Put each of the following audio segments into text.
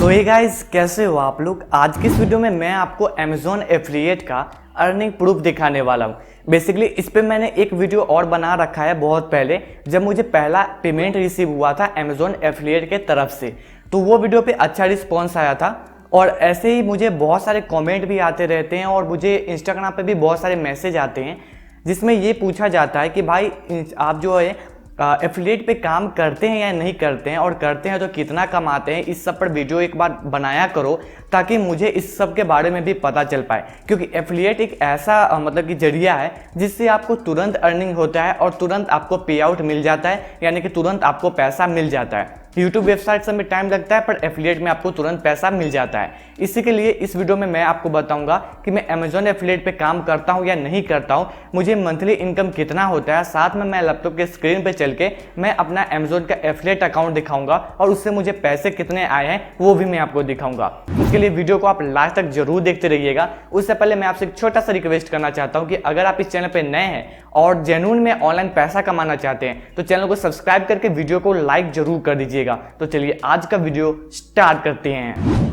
तो hey guys, कैसे हो आप लोग। आज की इस वीडियो में मैं आपको अमेजोन एफिलिएट का अर्निंग प्रूफ दिखाने वाला हूँ। बेसिकली इस पे मैंने एक वीडियो और बना रखा है बहुत पहले, जब मुझे पहला पेमेंट रिसीव हुआ था अमेजोन एफिलिएट के तरफ से। तो वो वीडियो पे अच्छा रिस्पॉन्स आया था और ऐसे ही मुझे बहुत सारे कमेंट भी आते रहते हैं और मुझे इंस्टाग्राम पे भी बहुत सारे मैसेज आते हैं जिसमें ये पूछा जाता है कि भाई आप जो है एफिलिएट पे काम करते हैं या नहीं करते हैं, और करते हैं तो कितना कमाते हैं। इस सब पर वीडियो एक बार बनाया करो ताकि मुझे इस सब के बारे में भी पता चल पाए, क्योंकि एफिलिएट एक ऐसा मतलब कि जरिया है जिससे आपको तुरंत अर्निंग होता है और तुरंत आपको पे आउट मिल जाता है, यानी कि तुरंत आपको पैसा मिल जाता है। यूट्यूब वेबसाइट सब में टाइम लगता है पर एफिलिएट में आपको तुरंत पैसा मिल जाता है। इसी के लिए इस वीडियो में मैं आपको बताऊंगा कि मैं अमेजोन एफिलिएट पे काम करता हूं या नहीं करता हूं, मुझे मंथली इनकम कितना होता है। साथ में मैं लैपटॉप के स्क्रीन पे चल के मैं अपना अमेजोन का एफिलिएट अकाउंट दिखाऊंगा और उससे मुझे पैसे कितने आए हैं वो भी मैं आपको दिखाऊंगा। उसके लिए वीडियो को आप लास्ट तक जरूर देखते रहिएगा। उससे पहले मैं आपसे एक छोटा सा रिक्वेस्ट करना चाहता हूँ कि अगर आप इस चैनल पर नए हैं और जेन्युइन में ऑनलाइन पैसा कमाना चाहते हैं तो चैनल को सब्सक्राइब करके वीडियो को लाइक जरूर कर दीजिएगा। तो चलिए आज का वीडियो स्टार्ट करते हैं।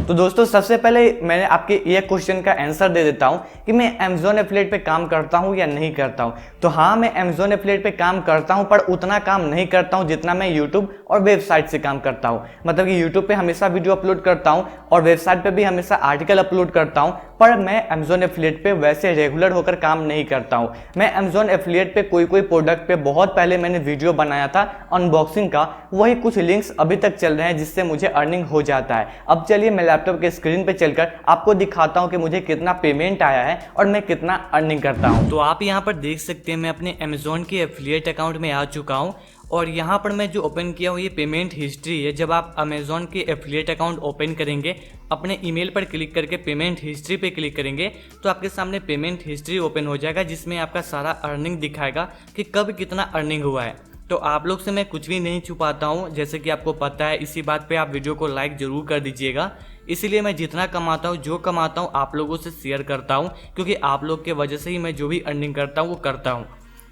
तो दोस्तों, सबसे पहले मैंने आपके ये क्वेश्चन का आंसर दे देता हूं कि मैं अमेजोन एफिलिएट पे काम करता हूं या नहीं करता हूं। तो हाँ, मैं अमेजोन एफिलिएट पे काम करता हूं, पर उतना काम नहीं करता हूं जितना मैं यूट्यूब और वेबसाइट से काम करता हूं। मतलब कि यूट्यूब पे हमेशा वीडियो अपलोड करता हूं और वेबसाइट पे भी हमेशा आर्टिकल अपलोड करता हूं, पर मैं अमेजोन एफिलिएट पे वैसे रेगुलर होकर काम नहीं करता हूं। मैं अमेजोन एफिलिएट पे कोई प्रोडक्ट पे बहुत पहले मैंने वीडियो बनाया था अनबॉक्सिंग का, वही कुछ लिंक्स अभी तक चल रहे हैं जिससे मुझे अर्निंग हो जाता है। अब चलिए मैं लैपटॉप के स्क्रीन पे चलकर आपको दिखाता हूं कि मुझे कितना पेमेंट आया है और मैं कितना अर्निंग करता हूं। तो आप यहां पर देख सकते हैं मैं अपने अमेजोन के एफिलिएट अकाउंट में आ चुका हूं और यहाँ पर मैं जो ओपन किया हूँ ये पेमेंट हिस्ट्री है। जब आप अमेजोन के एफिलिएट अकाउंट ओपन करेंगे, अपने ईमेल पर क्लिक करके पेमेंट हिस्ट्री पे क्लिक करेंगे तो आपके सामने पेमेंट हिस्ट्री ओपन हो जाएगा, जिसमें आपका सारा अर्निंग दिखाएगा कि कब कितना अर्निंग हुआ है। तो आप लोग से मैं कुछ भी नहीं छुपाता हूँ, जैसे कि आपको पता है। इसी बात पे आप वीडियो को लाइक जरूर कर दीजिएगा। इसीलिए मैं जितना कमाता हूँ, जो कमाता हूँ आप लोगों से शेयर करता हूँ, क्योंकि आप लोग के वजह से ही मैं जो भी अर्निंग करता हूँ वो करता हूँ।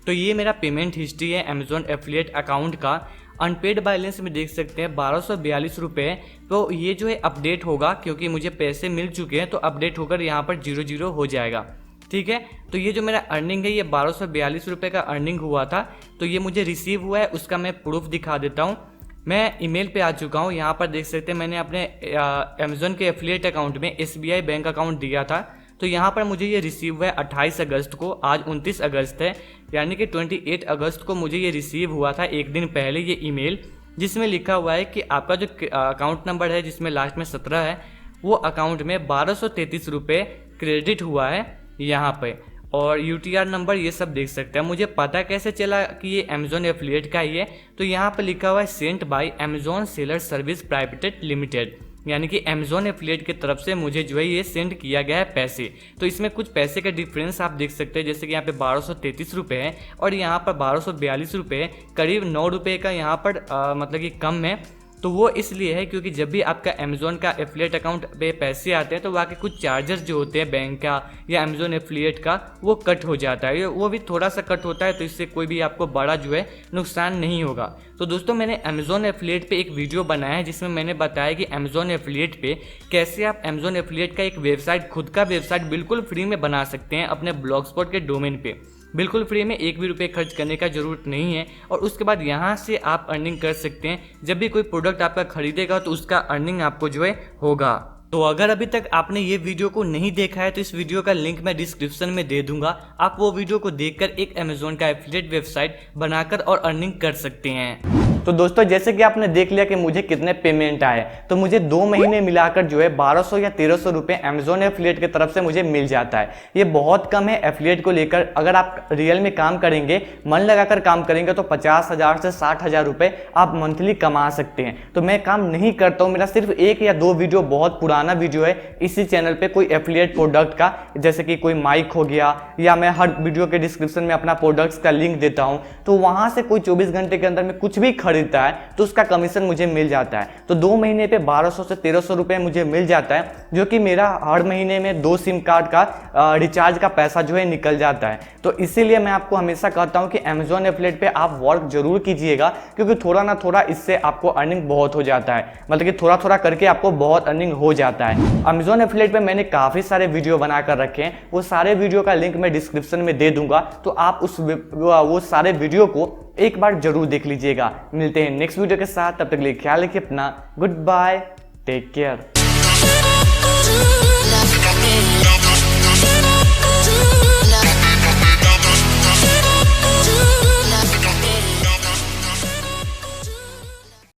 तो ये मेरा पेमेंट हिस्ट्री है अमेजोन एफिलिएट अकाउंट का। अनपेड बैलेंस में देख सकते हैं 1242 रुपये। तो ये जो है अपडेट होगा, क्योंकि मुझे पैसे मिल चुके हैं तो अपडेट होकर यहाँ पर 00 हो जाएगा। ठीक है, तो ये जो मेरा अर्निंग है ये 1242 रुपये का अर्निंग हुआ था। तो ये मुझे रिसीव हुआ है, उसका मैं प्रूफ दिखा देता हूँ। मैं ईमेल पे आ चुका हूँ। यहाँ पर देख सकते हैं मैंने अपने अमेजोन के एफिलिएट अकाउंट में SBI बैंक अकाउंट दिया था। तो यहाँ पर मुझे ये रिसीव हुआ है 28 अगस्त को। आज 29 अगस्त है, यानी कि 28 अगस्त को मुझे ये रिसीव हुआ था, एक दिन पहले, ये ईमेल, जिसमें लिखा हुआ है कि आपका जो अकाउंट नंबर है जिसमें लास्ट में 17 है, वो अकाउंट में 1233 रुपये क्रेडिट हुआ है यहाँ पे। और UTR नंबर ये सब देख सकते हैं। मुझे पता कैसे चला कि ये अमेजोन एफिलिएट का ही है, तो यहाँ पर लिखा हुआ है sent by Amazon seller service private limited, यानी कि अमेजोन एफिलिएट की तरफ से मुझे जो है ये सेंड किया गया है पैसे। तो इसमें कुछ पैसे का डिफरेंस आप देख सकते हैं, जैसे कि यहाँ पे 1233 रुपये है और यहाँ पर 1242 रुपये, करीब 9 रुपये का यहाँ पर मतलब कि कम है। तो वो इसलिए है क्योंकि जब भी आपका अमेजोन का एफिलिएट अकाउंट पे पैसे आते हैं तो वहाँ के कुछ चार्जेस जो होते हैं बैंक का या अमेजोन एफिलिएट का, वो कट हो जाता है। वो भी थोड़ा सा कट होता है, तो इससे कोई भी आपको बड़ा जो है नुकसान नहीं होगा। तो दोस्तों, मैंने अमेजोन एफिलिएट पे एक वीडियो बनाया है जिसमें मैंने बताया कि अमेजोन एफिलिएट पे कैसे आप अमेजोन एफिलिएट का एक वेबसाइट, खुद का वेबसाइट बिल्कुल फ्री में बना सकते हैं अपने ब्लॉग स्पॉट के डोमेन पे। बिल्कुल फ्री में, एक भी रुपये खर्च करने का जरूरत नहीं है। और उसके बाद यहाँ से आप अर्निंग कर सकते हैं। जब भी कोई प्रोडक्ट आपका खरीदेगा तो उसका अर्निंग आपको जो है होगा। तो अगर अभी तक आपने ये वीडियो को नहीं देखा है तो इस वीडियो का लिंक मैं डिस्क्रिप्शन में दे दूंगा। आप वो वीडियो को देखकर एक अमेजोन का एफिलिएट वेबसाइट बनाकर और अर्निंग कर सकते हैं। तो दोस्तों, जैसे कि आपने देख लिया कि मुझे कितने पेमेंट आए, तो मुझे 2 महीने मिलाकर जो है 1200 या 1300 रुपये अमेजोन एफिलिएट की तरफ से मुझे मिल जाता है। ये बहुत कम है एफिलिएट को लेकर। अगर आप रियल में काम करेंगे, मन लगाकर काम करेंगे, तो 50,000 से 60,000 रुपये आप मंथली कमा सकते हैं। तो मैं काम नहीं करता हूँ, मेरा सिर्फ 1 या 2 वीडियो, बहुत पुराना वीडियो है इसी चैनल पे, कोई एफिलिएट प्रोडक्ट का, जैसे कि कोई माइक हो गया, या मैं हर वीडियो के डिस्क्रिप्शन में अपना प्रोडक्ट्स का लिंक देता हूँ। तो वहाँ से कोई 24 घंटे के अंदर में कुछ भी खरीद खरीदता है तो उसका कमीशन मुझे मिल जाता है। तो 2 महीने पे 1200 से 1300 रुपये मुझे मिल जाता है, जो कि मेरा हर महीने में 2 सिम कार्ड का रिचार्ज का पैसा जो है निकल जाता है। तो इसीलिए मैं आपको हमेशा कहता हूँ कि अमेजोन एफिलिएट पे आप वर्क जरूर कीजिएगा, क्योंकि थोड़ा ना थोड़ा इससे आपको अर्निंग बहुत हो जाता है, मतलब कि थोड़ा थोड़ा करके आपको बहुत अर्निंग हो जाता है। अमेजोन एफिलिएट पे मैंने काफ़ी सारे वीडियो बनाकर रखे हैं, वो सारे वीडियो का लिंक मैं डिस्क्रिप्शन में दे दूंगा, तो आप वो सारे वीडियो को एक बार जरूर देख लीजिएगा। मिलते हैं नेक्स्ट वीडियो के साथ, तब तक के लिए ख्याल रखिए अपना। Goodbye, take care.